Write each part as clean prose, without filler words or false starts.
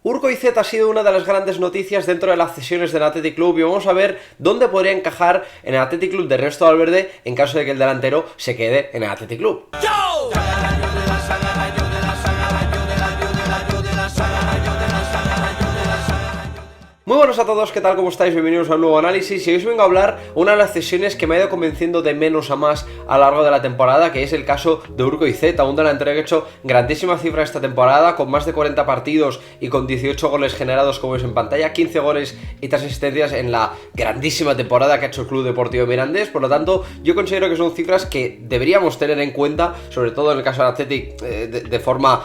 Urko Izeta ha sido una de las grandes noticias dentro de las cesiones del Athletic Club y vamos a ver dónde podría encajar en el Athletic Club de Ernesto Valverde en caso de que el delantero se quede en el Athletic Club. Muy buenos a todos, ¿qué tal? ¿Cómo estáis? Bienvenidos a un nuevo análisis y hoy os vengo a hablar una de las cesiones que me ha ido convenciendo de menos a más a lo largo de la temporada, que es el caso de Urko Izeta, un delantero que ha hecho grandísimas cifras esta temporada, con más de 40 partidos y con 18 goles generados como veis en pantalla, 15 goles y 3 asistencias en la grandísima temporada que ha hecho el Club Deportivo Mirandés. Por lo tanto, yo considero que son cifras que deberíamos tener en cuenta, sobre todo en el caso del Athletic, de forma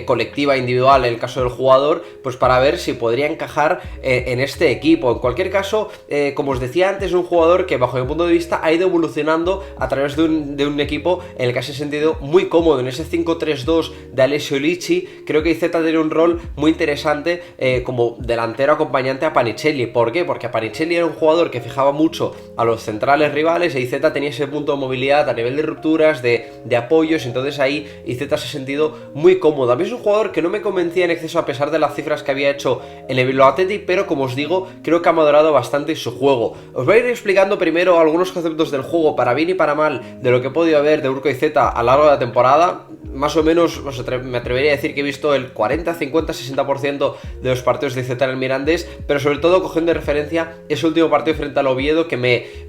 colectiva, individual, en el caso del jugador, pues para ver si podría encajar en este equipo. En cualquier caso, como os decía antes, es un jugador que bajo mi punto de vista ha ido evolucionando a través de un equipo en el que se ha sentido muy cómodo. En ese 5-3-2 de Alessio Lici, creo que Izeta tiene un rol muy interesante como delantero acompañante a Panicelli. ¿Por qué? Porque Panicelli era un jugador que fijaba mucho a los centrales rivales e Izeta tenía ese punto de movilidad a nivel de rupturas, de apoyos, entonces ahí Izeta se ha sentido muy cómodo. A mí es un jugador que no me convencía en exceso a pesar de las cifras que había hecho en el Bilbao Athletic, pero como os digo, creo que ha madurado bastante su juego. Os voy a ir explicando primero algunos conceptos del juego, para bien y para mal, de lo que he podido ver de Urko Izeta a lo largo de la temporada. Más o menos me atrevería a decir que he visto el 40, 50, 60% de los partidos de Izeta en el Mirandés, pero sobre todo cogiendo de referencia ese último partido frente al Oviedo, que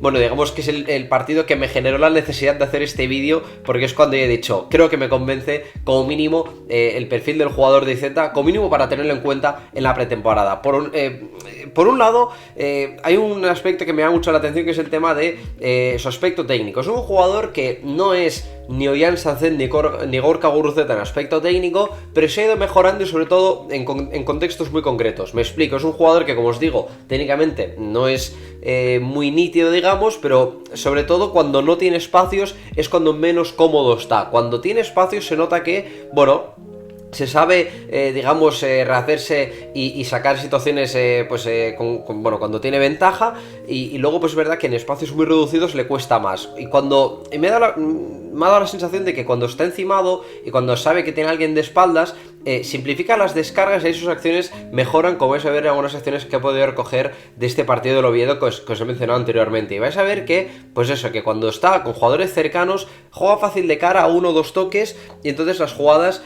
digamos que es el partido que me generó la necesidad de hacer este vídeo, porque es cuando he dicho, creo que me convence como mínimo el perfil del jugador de Izeta, como mínimo para tenerlo en cuenta en la pretemporada. Por un lado, hay un aspecto que me da mucho la atención, que es el tema de su aspecto técnico. Es un jugador que no es ni Ollán Sánchez ni Gorka Guruceta en aspecto técnico, pero se ha ido mejorando y sobre todo en contextos muy concretos. Me explico, es un jugador que, como os digo, técnicamente no es muy nítido, digamos, pero sobre todo cuando no tiene espacios es cuando menos cómodo está. Cuando tiene espacios se nota que, se sabe, rehacerse y sacar situaciones, cuando tiene ventaja y luego pues es verdad que en espacios muy reducidos le cuesta más. Y me ha dado la sensación de que cuando está encimado y cuando sabe que tiene a alguien de espaldas, simplifica las descargas y ahí sus acciones mejoran, como vais a ver en algunas acciones que he podido recoger de este partido del Oviedo que os he mencionado anteriormente. Y vais a ver que, que cuando está con jugadores cercanos, juega fácil de cara a uno o dos toques y entonces las jugadas,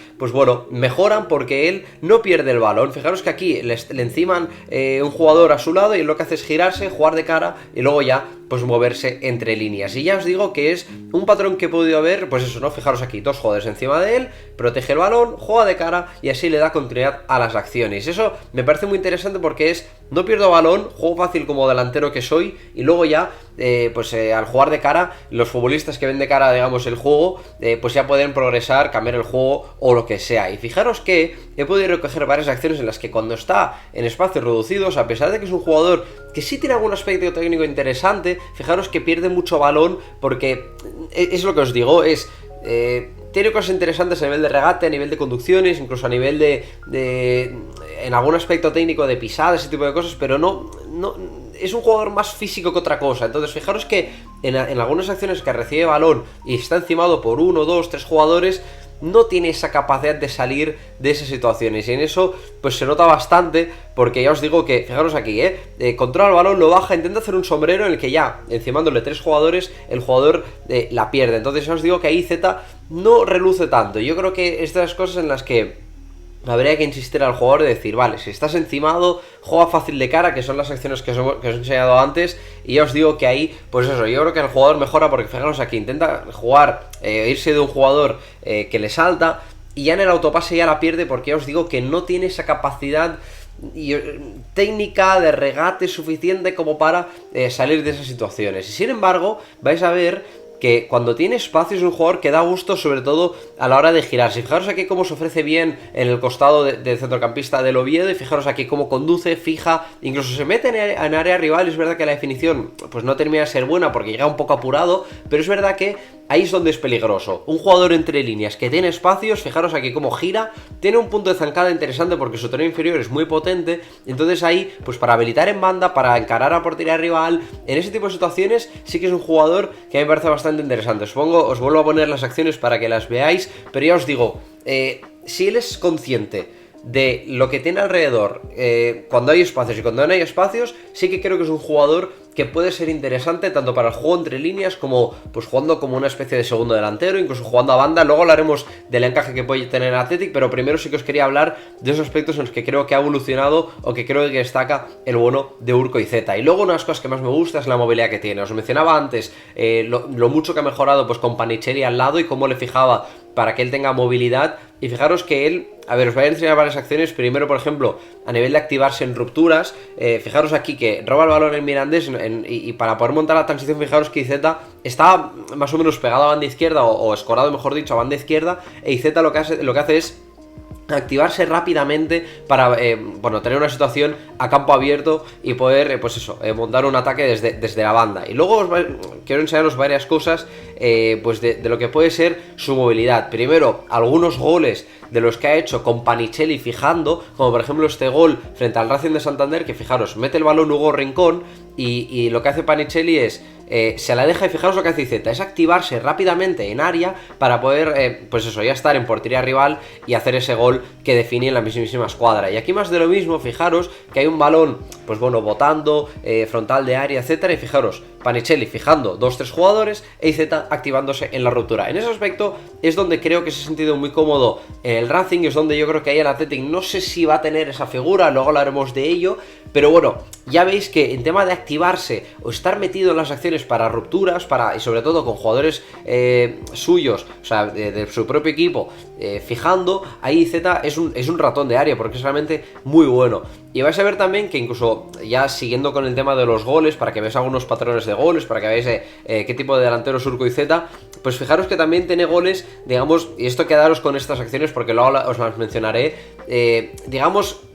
mejoran porque él no pierde el balón. Fijaros que aquí le enciman un jugador a su lado y lo que hace es girarse, jugar de cara y luego ya moverse entre líneas. Y ya os digo que es un patrón que he podido ver, fijaros aquí, dos jugadores encima de él, protege el balón, juega de cara y así le da continuidad a las acciones. Eso me parece muy interesante porque no pierdo balón, juego fácil como delantero que soy y luego ya, al jugar de cara, los futbolistas que ven de cara, digamos, el juego, ya pueden progresar, cambiar el juego o lo que sea. Y fijaros que he podido recoger varias acciones en las que cuando está en espacios reducidos, a pesar de que es un jugador que sí tiene algún aspecto técnico interesante, fijaros que pierde mucho balón porque es lo que os digo, tiene cosas interesantes a nivel de regate, a nivel de conducciones, incluso a nivel en algún aspecto técnico de pisada, ese tipo de cosas, pero no es un jugador más físico que otra cosa. Entonces fijaros que en algunas acciones que recibe balón y está encimado por 1, 2, 3 jugadores, no tiene esa capacidad de salir de esas situaciones y en eso se nota bastante porque ya os digo que, fijaros aquí, controla el balón, lo baja, intenta hacer un sombrero en el que ya, encimándole 3 jugadores, el jugador la pierde. Entonces ya os digo que ahí Zeta no reluce tanto. Yo creo que es de las cosas en las que habría que insistir al jugador de decir, vale, si estás encimado, juega fácil de cara, que son las acciones que os he enseñado antes, y ya os digo que ahí, yo creo que el jugador mejora porque fijaros aquí, intenta jugar, irse de un jugador que le salta, y ya en el autopase ya la pierde porque ya os digo que no tiene esa capacidad técnica de regate suficiente como para salir de esas situaciones. Y sin embargo, vais a ver que cuando tiene espacio es un jugador que da gusto, sobre todo a la hora de girarse. Fijaros aquí cómo se ofrece bien en el costado del centrocampista del Oviedo, y fijaros aquí cómo conduce, fija, incluso se mete en área rival. Es verdad que la definición no termina de ser buena porque llega un poco apurado, pero es verdad que ahí es donde es peligroso. Un jugador entre líneas que tiene espacios, fijaros aquí cómo gira, tiene un punto de zancada interesante porque su tren inferior es muy potente, entonces ahí, para habilitar en banda, para encarar a portería rival, en ese tipo de situaciones sí que es un jugador que a mí me parece bastante interesante. Os vuelvo a poner las acciones para que las veáis, pero ya os digo, si él es consciente de lo que tiene alrededor, cuando hay espacios y cuando no hay espacios, sí que creo que es un jugador que puede ser interesante tanto para el juego entre líneas como pues jugando como una especie de segundo delantero, incluso jugando a banda. Luego hablaremos del encaje que puede tener en Athletic, pero primero sí que os quería hablar de esos aspectos en los que creo que ha evolucionado o que creo que destaca el bueno de Urkoizeta. Y luego una de las cosas que más me gusta es la movilidad que tiene. Os mencionaba antes lo mucho que ha mejorado pues con Panicheli al lado y cómo le fijaba para que él tenga movilidad. Y fijaros que él, a ver, os voy a enseñar varias acciones. Primero, por ejemplo, a nivel de activarse en rupturas, fijaros aquí que roba el balón el Mirandés y para poder montar la transición, fijaros que Izeta está más o menos pegado a banda izquierda o escorado, mejor dicho, a banda izquierda, e Izeta lo que hace es activarse rápidamente para tener una situación a campo abierto y poder montar un ataque desde la banda. Y luego quiero enseñaros varias cosas de lo que puede ser su movilidad. Primero, algunos goles de los que ha hecho con Panicheli fijando, como por ejemplo este gol frente al Racing de Santander, que fijaros, mete el balón Hugo Rincón y lo que hace Panicheli es se la deja, y fijaros lo que hace Izeta, es activarse rápidamente en área para poder, ya estar en portería rival y hacer ese gol que define en la mismísima escuadra. Y aquí más de lo mismo, fijaros que hay un balón, botando, frontal de área, etcétera, y fijaros, Panicheli fijando 2-3 jugadores e Izeta activándose en la ruptura. En ese aspecto es donde creo que se ha sentido muy cómodo en el Racing, es donde yo creo que ahí el Athletic no sé si va a tener esa figura, luego hablaremos de ello, pero bueno, ya veis que en tema de activarse o estar metido en las acciones para rupturas, y sobre todo con jugadores suyos, o sea, de su propio equipo, fijando, ahí Izeta es un ratón de área, porque es realmente muy bueno. Y vais a ver también que incluso ya siguiendo con el tema de los goles, para que veáis algunos patrones de goles, para que veáis qué tipo de delantero es Urkoizeta, pues fijaros que también tiene goles, digamos, y esto quedaros con estas acciones porque luego os las mencionaré,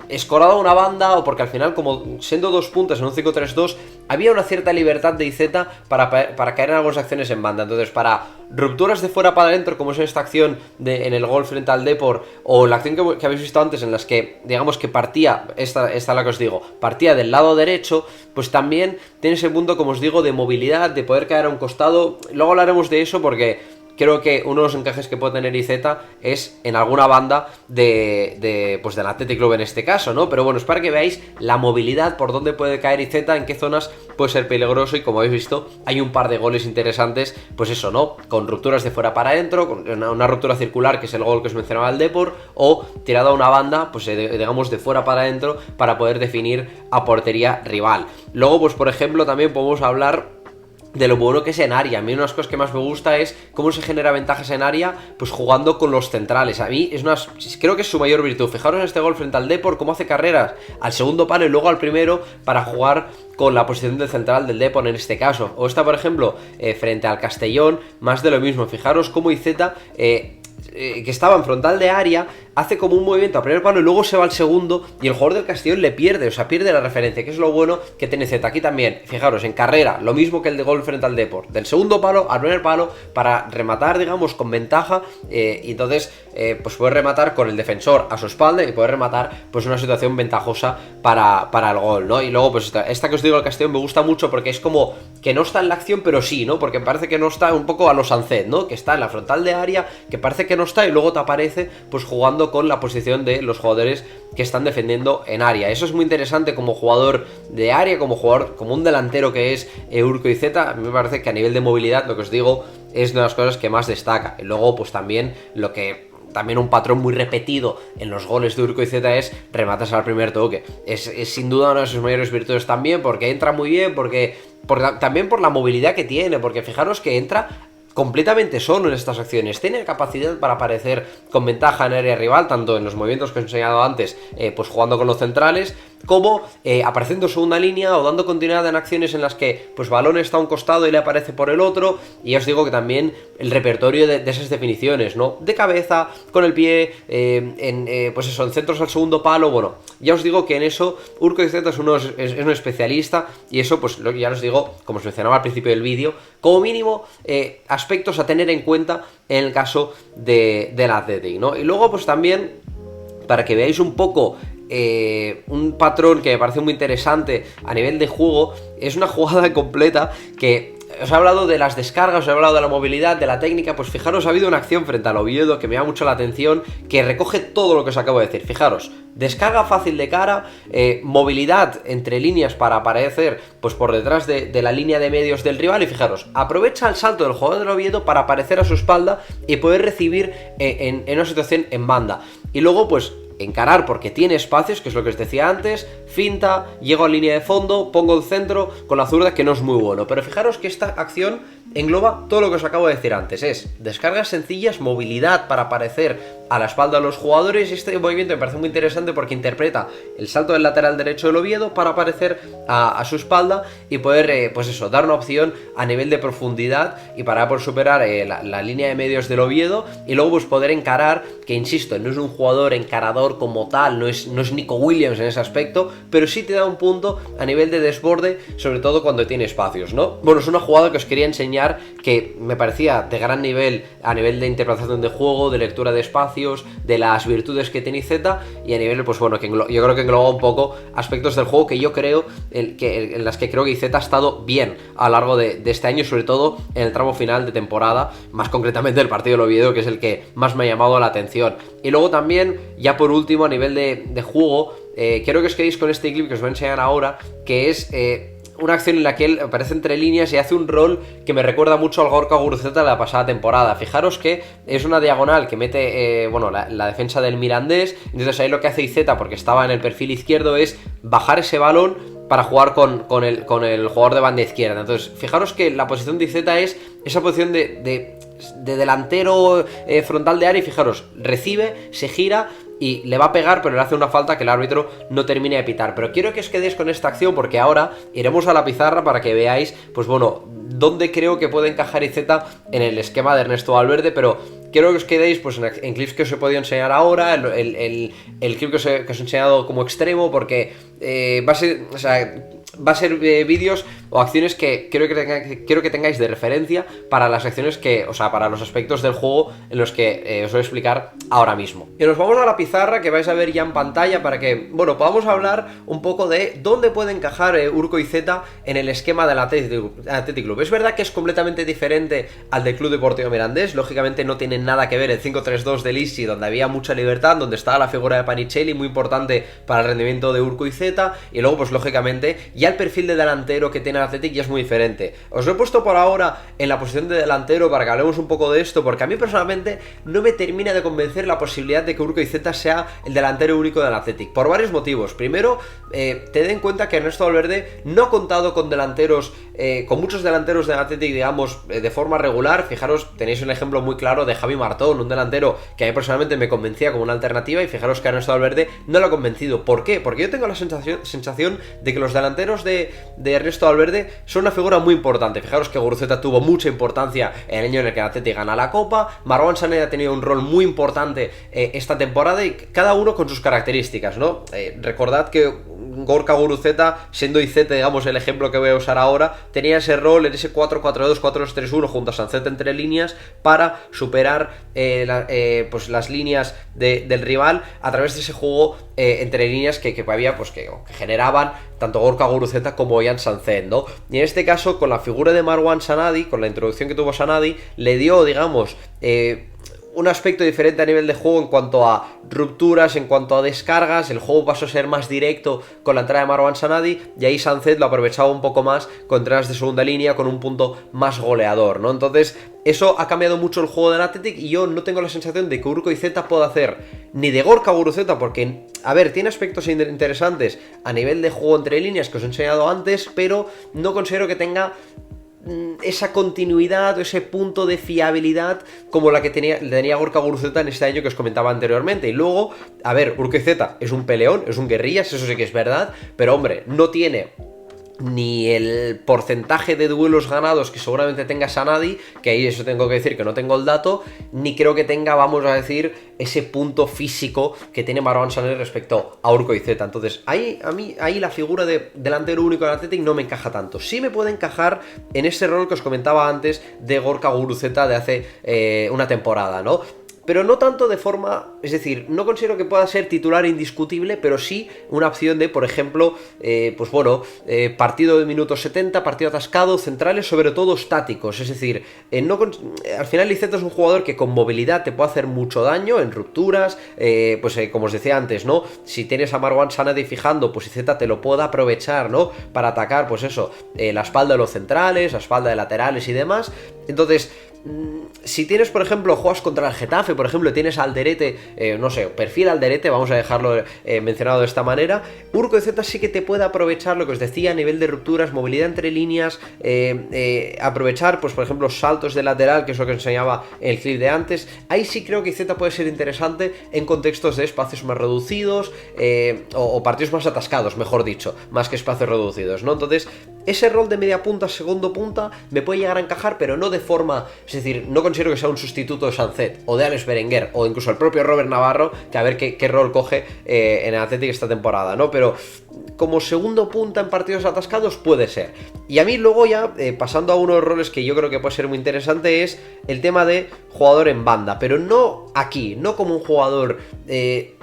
escorado a una banda, o porque al final, como siendo dos puntas en un 5-3-2, había una cierta libertad de Izeta para caer en algunas acciones en banda. Entonces, para rupturas de fuera para adentro, como es esta acción en el gol frente al Depor, o la acción que habéis visto antes, en las que, digamos que partía, esta es la que os digo, partía del lado derecho, pues también tiene ese punto, como os digo, de movilidad, de poder caer a un costado. Luego hablaremos de eso porque creo que uno de los encajes que puede tener Izeta es en alguna banda del Athletic Club en este caso, ¿no? Pero bueno, es para que veáis la movilidad, por dónde puede caer Izeta, en qué zonas puede ser peligroso, y como habéis visto, hay un par de goles interesantes, ¿no? Con rupturas de fuera para adentro, con una ruptura circular, que es el gol que os mencionaba el Depor, o tirado a una banda, digamos, de fuera para adentro, para poder definir a portería rival. Luego, por ejemplo, también podemos hablar de lo bueno que es en área. A mí una de las cosas que más me gusta es cómo se genera ventajas en área, pues jugando con los centrales. A mí creo que es su mayor virtud. Fijaros en este gol frente al Depor, cómo hace carreras al segundo palo y luego al primero para jugar con la posición del central del Depor en este caso. O esta, por ejemplo, frente al Castellón, más de lo mismo. Fijaros cómo Izeta, que estaba en frontal de área, hace como un movimiento a primer palo y luego se va al segundo, y el jugador del Castellón le pierde, pierde la referencia, que es lo bueno que tiene Zeta. Aquí también, fijaros, en carrera, lo mismo que el de gol frente al Depor, del segundo palo al primer palo, para rematar, digamos, con ventaja, y entonces, poder rematar con el defensor a su espalda y poder rematar, una situación ventajosa para el gol, ¿no? Y luego, esta que os digo, el Castellón, me gusta mucho porque es como que no está en la acción, pero sí, ¿no? Porque parece que no está, un poco a los Sancet, ¿no? Que está en la frontal de área, que parece que no está, y luego te aparece, jugando con la posición de los jugadores que están defendiendo en área. Eso es muy interesante como jugador de área, como un delantero que es Urkoizeta. A mí me parece que a nivel de movilidad, lo que os digo, es una de las cosas que más destaca. Y luego, también un patrón muy repetido en los goles de Urkoizeta es rematas al primer toque. Es sin duda una de sus mayores virtudes también, porque entra muy bien, también por la movilidad que tiene, porque fijaros que entra completamente solo en estas acciones, tiene capacidad para aparecer con ventaja en área rival, tanto en los movimientos que os he enseñado antes, jugando con los centrales, como apareciendo en segunda línea o dando continuidad en acciones en las que balón está a un costado y le aparece por el otro. Y ya os digo que también el repertorio de esas definiciones, ¿no? De cabeza, con el pie, en centros al segundo palo. Bueno, ya os digo que en eso Urkoizeta es un especialista, y eso ya os digo, como os mencionaba al principio del vídeo, como mínimo aspectos a tener en cuenta en el caso del Athletic, ¿no? Y luego también, para que veáis un poco un patrón que me parece muy interesante a nivel de juego, es una jugada completa que os he hablado de las descargas, os he hablado de la movilidad, de la técnica. Pues fijaros, ha habido una acción frente al Oviedo que me llama mucho la atención, que recoge todo lo que os acabo de decir. Fijaros, descarga fácil de cara, movilidad entre líneas para aparecer pues por detrás de la línea de medios del rival, y fijaros, aprovecha el salto del jugador del Oviedo para aparecer a su espalda y poder recibir en una situación en banda. Y luego pues encarar porque tiene espacios, que es lo que os decía antes, finta, llego a línea de fondo, pongo el centro con la zurda, que no es muy bueno. Pero fijaros que esta acción engloba todo lo que os acabo de decir antes, es descargas sencillas, movilidad para aparecer a la espalda de los jugadores. Este movimiento me parece muy interesante porque interpreta el salto del lateral derecho del Oviedo para aparecer a su espalda y poder, pues eso, dar una opción a nivel de profundidad y para poder superar la línea de medios del Oviedo, y luego pues poder encarar, que insisto, no es un jugador encarador como tal, no es Nico Williams en ese aspecto, pero sí te da un punto a nivel de desborde, sobre todo cuando tiene espacios, ¿no? Bueno, es una jugada que os quería enseñar que me parecía de gran nivel a nivel de interpretación de juego, de lectura de espacios, de las virtudes que tiene Z, y a nivel, pues bueno, que yo creo que engloba un poco aspectos del juego que yo creo en las que creo que Z ha estado bien a lo largo de este año, sobre todo en el tramo final de temporada, más concretamente el partido del Oviedo, que es el que más me ha llamado la atención. Y luego también, ya por último, a nivel de juego, quiero que os quedéis con este clip que os voy a enseñar ahora, que es una acción en la que él aparece entre líneas y hace un rol que me recuerda mucho al Gorka Guruceta de la pasada temporada. Fijaros que es una diagonal que mete la defensa del Mirandés. Entonces ahí lo que hace IZ, porque estaba en el perfil izquierdo, es bajar ese balón para jugar con el jugador de banda izquierda. Entonces fijaros que la posición de IZ es esa posición de delantero frontal de área, y fijaros, recibe, se gira y le va a pegar, pero le hace una falta que el árbitro no termina de pitar. Pero quiero que os quedéis con esta acción, porque ahora iremos a la pizarra para que veáis, pues bueno, dónde creo que puede encajar IZ en el esquema de Ernesto Valverde. Pero quiero que os quedéis pues en clips que os he podido enseñar ahora, el clip que os he enseñado como extremo, porque va a ser vídeos o acciones que quiero que tengáis de referencia para las acciones para los aspectos del juego en los que os voy a explicar ahora mismo. Y nos vamos a la pizarra que vais a ver ya en pantalla para que, bueno, podamos hablar un poco de dónde puede encajar Urko y Z en el esquema del Athletic Club. Es verdad que es completamente diferente al del Club Deportivo Mirandés, lógicamente no tiene nada que ver el 5-3-2 de Lisi, donde había mucha libertad, donde estaba la figura de Panicelli, muy importante para el rendimiento de Urko y Z, y luego pues lógicamente ya el perfil de delantero que tiene el Athletic ya es muy diferente. Os lo he puesto por ahora en la posición de delantero para que hablemos un poco de esto, porque a mí personalmente no me termina de convencer la posibilidad de que Urko y Z sea el delantero único del Athletic, por varios motivos. Primero, tened en cuenta que Ernesto Valverde no ha contado con delanteros, con muchos delanteros del Athletic, digamos, de forma regular. Fijaros, tenéis un ejemplo muy claro de Javi Martón, un delantero que a mí personalmente me convencía como una alternativa, y fijaros que Ernesto Valverde no lo ha convencido. ¿Por qué? Porque yo tengo la sensación de que los delanteros de Ernesto Valverde son una figura muy importante. Fijaros que Guruceta tuvo mucha importancia en el año en el que el Athletic gana la Copa, Marwan Sané ha tenido un rol muy importante esta temporada, y cada uno con sus características, ¿no? Recordad que Gorka Guruceta, siendo IZ, digamos, el ejemplo que voy a usar ahora, tenía ese rol en ese 4-4-2, 4-2-3-1 junto a Sancet entre líneas para superar pues las líneas del rival a través de ese juego entre líneas que había, pues que generaban tanto Gorka Guruceta como Jan Sancet, ¿no? Y en este caso, con la figura de Marwan Sanadi, con la introducción que tuvo Sanadi, le dio, digamos, un aspecto diferente a nivel de juego en cuanto a rupturas, en cuanto a descargas. El juego pasó a ser más directo con la entrada de Marwan Sanadi, y ahí Sancet lo aprovechaba un poco más con entradas de segunda línea con un punto más goleador, ¿no? Entonces eso ha cambiado mucho el juego del Athletic, y yo no tengo la sensación de que Urko y Z pueda hacer ni de Gorka Guruceta, porque, a ver, tiene aspectos interesantes a nivel de juego entre líneas que os he enseñado antes, pero no considero que tenga esa continuidad o ese punto de fiabilidad como la que tenía Gorka Guruceta en este año que os comentaba anteriormente. Y luego, a ver, Urko y Z es un peleón, es un guerrillas, eso sí que es verdad, pero hombre, no tiene ni el porcentaje de duelos ganados que seguramente tenga Sanadi, que ahí eso tengo que decir que no tengo el dato, ni creo que tenga, vamos a decir, ese punto físico que tiene Marwan Sané respecto a Urko y Z. Entonces, ahí la figura de delantero único del Athletic no me encaja tanto. Sí me puede encajar en ese rol que os comentaba antes de Gorka Guruceta de hace una temporada, ¿no? pero no tanto de forma, es decir, no considero que pueda ser titular indiscutible, pero sí una opción de, por ejemplo, pues bueno, partido de minutos 70, partido atascado, centrales sobre todo estáticos, es decir, al final Iceta es un jugador que con movilidad te puede hacer mucho daño en rupturas, pues como os decía antes, ¿no? Si tienes a Marwan Sanadi fijando, pues Iceta te lo puede aprovechar, ¿no? Para atacar, pues eso, la espalda de los centrales, la espalda de laterales y demás. Entonces, si tienes, por ejemplo, juegas contra el Getafe, por ejemplo, tienes a Alderete, no sé, perfil Alderete, vamos a dejarlo mencionado de esta manera, Urko Iceta sí que te puede aprovechar lo que os decía a nivel de rupturas, movilidad entre líneas, aprovechar, pues por ejemplo, saltos de lateral, que es lo que enseñaba en el clip de antes. Ahí sí creo que Iceta puede ser interesante en contextos de espacios más reducidos, o partidos más atascados, mejor dicho, más que espacios reducidos, ¿no? Entonces, ese rol de media punta, segundo punta, me puede llegar a encajar, pero no de forma... Es decir, no considero que sea un sustituto de Sancet, o de Alex Berenguer, o incluso el propio Robert Navarro, que a ver qué rol coge en el Athletic esta temporada, ¿no? Pero como segundo punta en partidos atascados puede ser. Y a mí luego ya, pasando a uno de los roles que yo creo que puede ser muy interesante, es el tema de jugador en banda, pero no aquí, no como un jugador,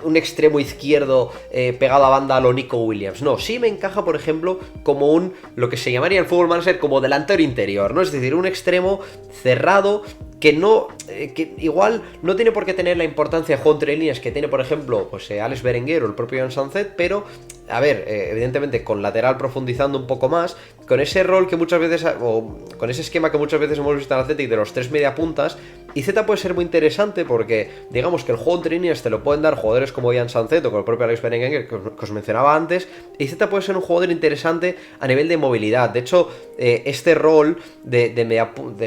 un extremo izquierdo pegado a banda a lo Nico Williams, no, sí me encaja, por ejemplo, como lo que se llamaría en el Football Manager como delantero interior, ¿no? Es decir, un extremo cerrado que no, que igual no tiene por qué tener la importancia de juego entre líneas que tiene, por ejemplo, pues Alex Berenguer o el propio Jan Sancet, pero a ver, evidentemente con lateral profundizando un poco más, con ese rol que muchas veces, o con ese esquema que muchas veces hemos visto en el Athletic de los tres media puntas, Iceta puede ser muy interesante porque, digamos que el juego entre líneas te lo pueden dar jugadores como Jan Sancet o como el propio Alex Berenguer que os mencionaba antes. Iceta puede ser un jugador interesante a nivel de movilidad. De hecho, este rol de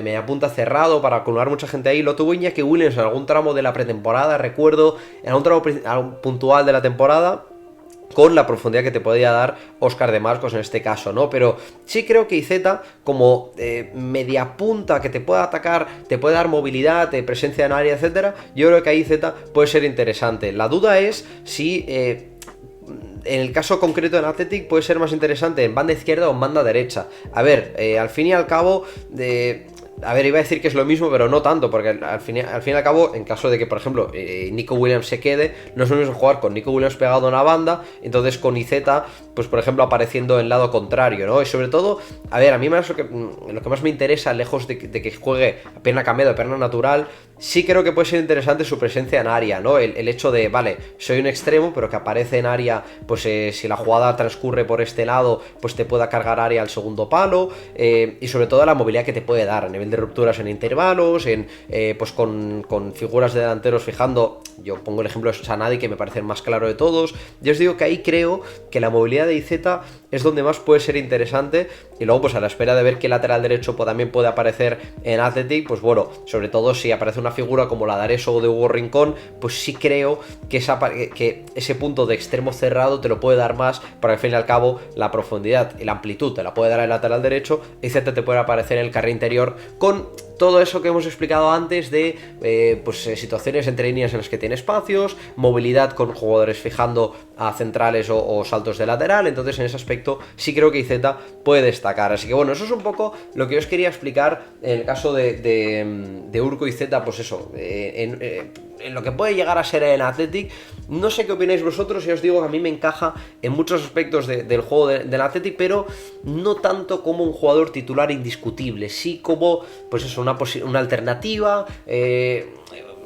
media punta cerrado para acumular mucha gente ahí lo tuvo Iñaki Williams en algún tramo de la pretemporada, recuerdo, en algún tramo puntual de la temporada, con la profundidad que te podría dar Óscar de Marcos en este caso, ¿no? Pero sí creo que Iceta, como media punta que te pueda atacar, te puede dar movilidad, presencia en área, etcétera, yo creo que ahí Iceta puede ser interesante. La duda es si... en el caso concreto del Athletic puede ser más interesante en banda izquierda o en banda derecha. A ver, al fin y al cabo... A ver, iba a decir que es lo mismo, pero no tanto, porque al fin y al cabo, en caso de que, por ejemplo, Nico Williams se quede, no es lo mismo jugar con Nico Williams pegado a una banda, entonces con Iceta, pues por ejemplo, apareciendo en el lado contrario, ¿no? Y sobre todo, a ver, a mí lo que más me interesa, lejos de que juegue a pierna cambiada o pierna natural, sí creo que puede ser interesante su presencia en área, ¿no? El hecho de, vale, soy un extremo, pero que aparece en área, pues si la jugada transcurre por este lado, pues te pueda cargar área al segundo palo, y sobre todo la movilidad que te puede dar a nivel de rupturas en intervalos, pues con figuras de delanteros fijando, yo pongo el ejemplo de Sanadi, que me parece el más claro de todos. Yo os digo que ahí creo que la movilidad de Iceta es donde más puede ser interesante, y luego pues a la espera de ver qué lateral derecho también puede aparecer en Athletic, pues bueno, sobre todo si aparece una figura como la de Areso o de Hugo Rincón, pues sí creo que ese punto de extremo cerrado te lo puede dar más, porque al fin y al cabo la profundidad y la amplitud te la puede dar el lateral derecho, y Iceta te puede aparecer en el carril interior con todo eso que hemos explicado antes de situaciones entre líneas en las que tiene espacios, movilidad con jugadores fijando a centrales o saltos de lateral. Entonces en ese aspecto sí creo que Iceta puede destacar. Así que bueno, eso es un poco lo que os quería explicar en el caso de Urko Iceta, pues eso, en lo que puede llegar a ser en Athletic. No sé qué opináis vosotros, y os digo que a mí me encaja en muchos aspectos del juego del Athletic, pero no tanto como un jugador titular indiscutible, sí como, pues eso, una alternativa,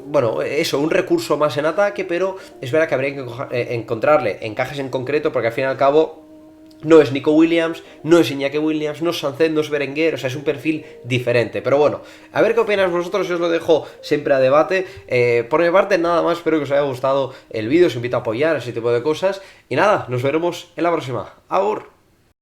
bueno, eso, un recurso más en ataque, pero es verdad que habría que encontrarle encajes en concreto, porque al fin y al cabo no es Nico Williams, no es Iñaki Williams, no es Sancet, no es Berenguer, o sea, es un perfil diferente. Pero bueno, a ver qué opináis vosotros, yo os lo dejo siempre a debate. Por mi parte, nada más, espero que os haya gustado el vídeo, os invito a apoyar ese tipo de cosas. Y nada, nos veremos en la próxima. ¡Agur!